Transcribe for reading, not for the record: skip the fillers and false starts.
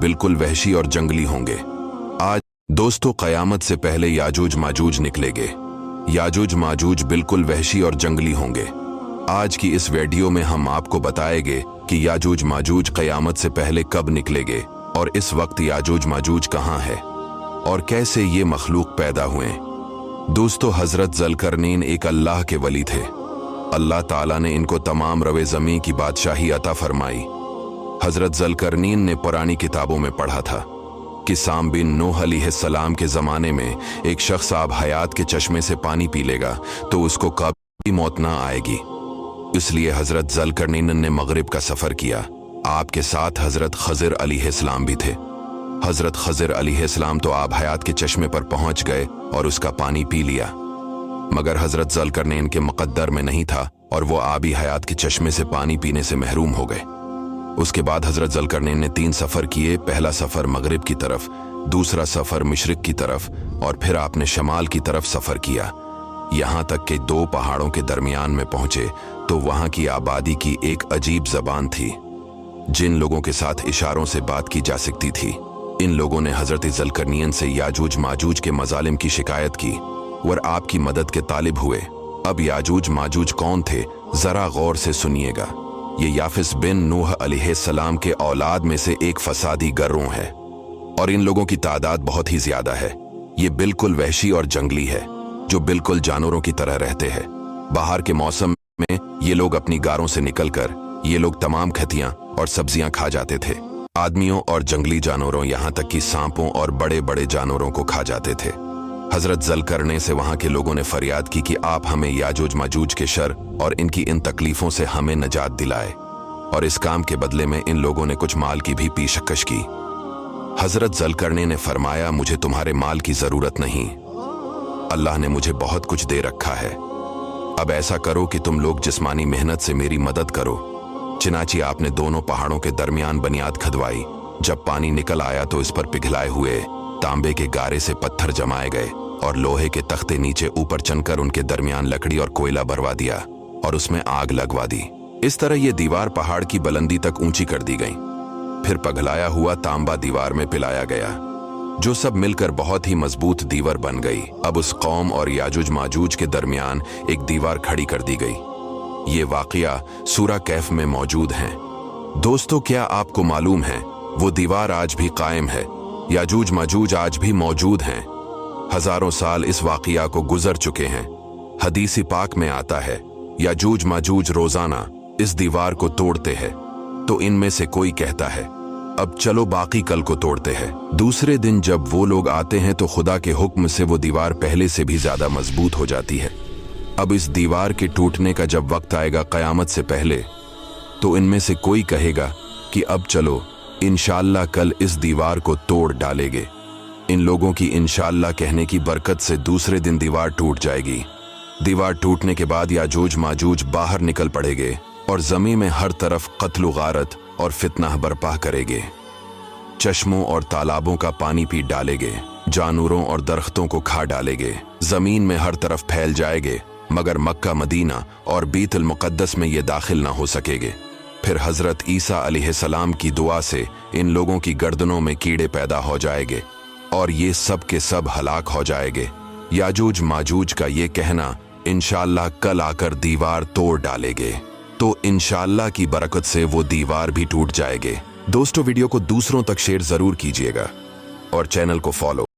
बिल्कुल वहशी और जंगली होंगे। आज दोस्तों, क़यामत से पहले याजूज माजूज निकलेंगे। याजूज माजूज बिल्कुल वहशी और जंगली होंगे। आज की इस वीडियो में हम आपको बताएंगे कि याजूज माजूज क़यामत से पहले कब निकलेंगे और इस वक्त याजूज माजूज कहाँ है और कैसे ये मखलूक पैदा हुए। दोस्तों, हजरत ज़ुल्करनैन एक अल्लाह के वली थे। अल्लाह ताला ने इनको तमाम रवे ज़मीं की बादशाही अता फरमाई। हजरत ज़ुल्करनैन ने पुरानी किताबों में पढ़ा था कि साम बिन नूह अलैहिस्सलाम के ज़माने में एक शख्स आब हयात के चश्मे से पानी पी लेगा तो उसको कभी मौत ना आएगी। इसलिए हजरत ज़ुल्करनैन ने मगरिब का सफ़र किया। आपके साथ हजरत खज़िर अलैहिस्सलाम भी थे। हजरत खज़िर अलैहिस्सलाम तो आब हयात के चश्मे पर पहुंच गए और उसका पानी पी लिया, मगर हजरत ज़ुल्करनैन के मुक़द्दर में नहीं था और वो आबी हयात के चश्मे से पानी पीने से महरूम हो गए। उसके बाद हजरत ज़ुल्करनैन ने 3 सफ़र किए। पहला सफ़र मगरिब की तरफ, दूसरा सफ़र मशरिक़ की तरफ और फिर आपने शमाल की तरफ सफ़र किया। यहाँ तक कि 2 पहाड़ों के दरमियान में पहुँचे तो वहाँ की आबादी की एक अजीब ज़बान थी जिन लोगों के साथ इशारों से बात की जा सकती थी। इन लोगों ने हजरत ज़ुल्करनैन से याजूज माजूज के मज़ालिम की शिकायत की और आपकी मदद के तालिब हुए। अब याजूज माजूज कौन थे, ज़रा गौर से सुनिएगा। ये याफिस बिन नूह अलैहिस्सलाम के औलाद में से एक फसादी गिरोह है और इन लोगों की तादाद बहुत ही ज्यादा है। ये बिल्कुल वहशी और जंगली है जो बिल्कुल जानवरों की तरह रहते हैं। बाहर के मौसम में ये लोग अपनी गारों से निकलकर ये लोग तमाम खतियां और सब्जियां खा जाते थे। आदमियों और जंगली जानवरों, यहाँ तक कि सांपों और बड़े बड़े जानवरों को खा जाते थे। हजरत ज़ुल्करनैन से वहाँ के लोगों ने फरियाद की कि आप हमें याजूज माजूज के शर और इनकी इन तकलीफों से हमें नजात दिलाए, और इस काम के बदले में इन लोगों ने कुछ माल की भी पेशकश की। हजरत ज़ुल्करनैन ने फरमाया, मुझे तुम्हारे माल की जरूरत नहीं, अल्लाह ने मुझे बहुत कुछ दे रखा है। अब ऐसा करो कि तुम लोग जिस्मानी मेहनत से मेरी मदद करो। चिनाची आपने दोनों पहाड़ों के दरमियान बुनियाद खदवाई। जब पानी निकल आया तो इस पर पिघलाए हुए तांबे के गारे से पत्थर जमाए गए और लोहे के तख्ते नीचे ऊपर चनकर उनके दरमियान लकड़ी और कोयला भरवा दिया और उसमें आग लगवा दी। इस तरह ये दीवार पहाड़ की बुलंदी तक ऊंची कर दी गई। फिर पिघलाया हुआ तांबा दीवार में पिलाया गया, जो सब मिलकर बहुत ही मजबूत दीवार बन गई। अब उस कौम और याजूज माजूज के दरमियान एक दीवार खड़ी कर दी गई। ये वाकया सूरा कैफ में मौजूद है। दोस्तों, क्या आपको मालूम है वो दीवार आज भी कायम है। याजूज माजूज आज भी मौजूद हैं। हजारों साल इस वाकया को गुजर चुके हैं। हदीस पाक में आता है, याजूज माजूज रोजाना इस दीवार को तोड़ते हैं तो इनमें से कोई कहता है, अब चलो बाकी कल को तोड़ते हैं। दूसरे दिन जब वो लोग आते हैं तो खुदा के हुक्म से वो दीवार पहले से भी ज्यादा मजबूत हो जाती है। अब इस दीवार के टूटने का जब वक्त आएगा क़यामत से पहले, तो इनमें से कोई कहेगा कि अब चलो इंशाअल्लाह कल इस दीवार को तोड़ डालेंगे। इन लोगों की इंशाअल्लाह कहने की बरकत से दूसरे दिन दीवार टूट जाएगी। दीवार टूटने के बाद याजूज माजूज बाहर निकल पड़ेंगे और जमीन में हर तरफ कत्ल गारत और फितना बर्पा करेंगे। चश्मों और तालाबों का पानी पी डालेंगे, जानवरों और दरख्तों को खा डालेंगे, जमीन में हर तरफ फैल जाएंगे, मगर मक्का, मदीना और बीतुल मुक़द्दस में ये दाखिल ना हो सकेंगे। फिर हजरत ईसा अलैहिस्सलाम की दुआ से इन लोगों की गर्दनों में कीड़े पैदा हो जाएंगे और ये सब के सब हलाक हो जाएंगे। याजूज माजूज का ये कहना इंशाअल्लाह कल आकर दीवार तोड़ डालेंगे, तो इंशाअल्लाह की बरकत से वो दीवार भी टूट जाएंगे। दोस्तों, वीडियो को दूसरों तक शेयर जरूर कीजिएगा और चैनल को फॉलो